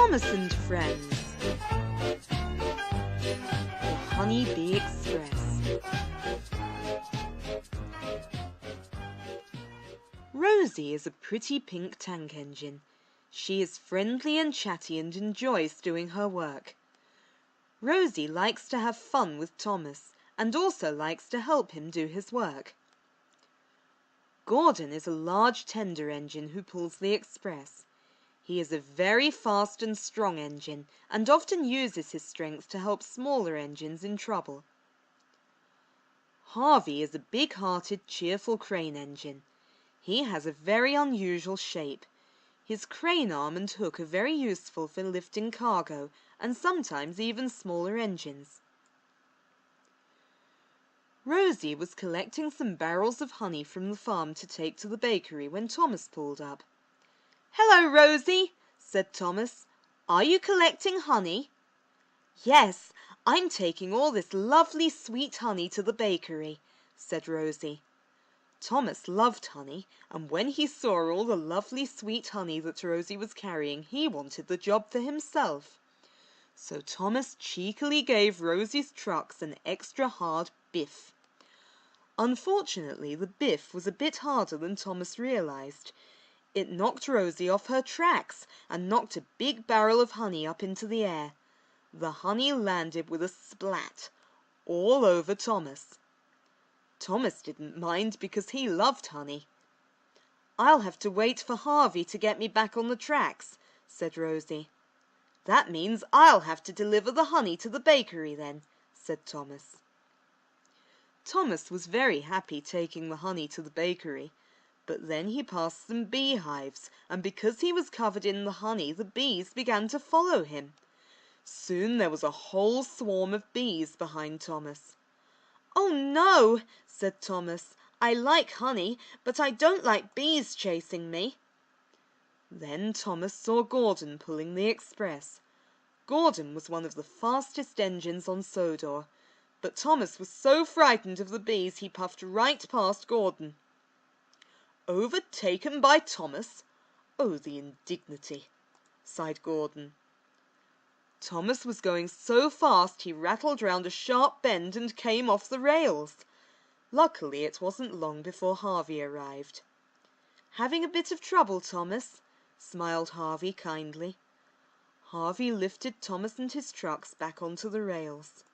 Thomas and Friends. The Honey Bee Express. Rosie is a pretty pink tank engine. She is friendly and chatty and enjoys doing her work. Rosie likes to have fun with Thomas and also likes to help him do his work. Gordon is a large tender engine who pulls the express. He is a very fast and strong engine and often uses his strength to help smaller engines in trouble. Harvey is a big-hearted, cheerful crane engine. He has a very unusual shape. His crane arm and hook are very useful for lifting cargo and sometimes even smaller engines. Rosie was collecting some barrels of honey from the farm to take to the bakery when Thomas pulled up. "Hello, Rosie," said Thomas. "Are you collecting honey?" "Yes, I'm taking all this lovely sweet honey to the bakery," said Rosie. Thomas loved honey, and when he saw all the lovely sweet honey that Rosie was carrying, he wanted the job for himself. So Thomas cheekily gave Rosie's trucks an extra hard biff. Unfortunately, the biff was a bit harder than Thomas realized. It knocked Rosie off her tracks and knocked a big barrel of honey up into the air. The honey landed with a splat all over Thomas. Thomas didn't mind because he loved honey. "I'll have to wait for Harvey to get me back on the tracks," said Rosie. "That means I'll have to deliver the honey to the bakery then," said Thomas. Thomas was very happy taking the honey to the bakery, but then he passed some beehives, and because he was covered in the honey, the bees began to follow him. Soon there was a whole swarm of bees behind Thomas. "Oh no," said Thomas. "I like honey, but I don't like bees chasing me." Then Thomas saw Gordon pulling the express. Gordon was one of the fastest engines on Sodor, but Thomas was so frightened of the bees he puffed right past Gordon. "Overtaken by Thomas? Oh, the indignity," sighed Gordon. Thomas was going so fast he rattled round a sharp bend and came off the rails. Luckily, it wasn't long before Harvey arrived. "Having a bit of trouble, Thomas?" smiled Harvey kindly. Harvey lifted Thomas and his trucks back onto the rails.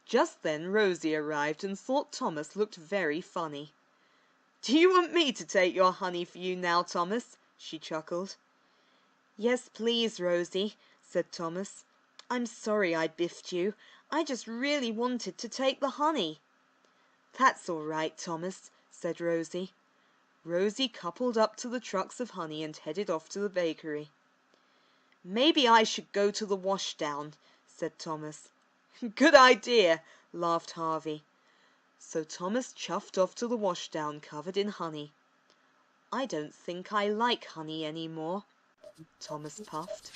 Just then Rosie arrived and thought Thomas looked very funny. "Do you want me to take your honey for you now, Thomas?" she chuckled. "Yes, please, Rosie," said Thomas. "I'm sorry I biffed you. I just really wanted to take the honey." "That's all right, Thomas," said Rosie. Rosie coupled up to the trucks of honey and headed off to the bakery. "Maybe I should go to the washdown," said Thomas. "Good idea," laughed Harvey. So Thomas chuffed off to the washdown covered in honey. "I don't think I like honey any more," Thomas puffed.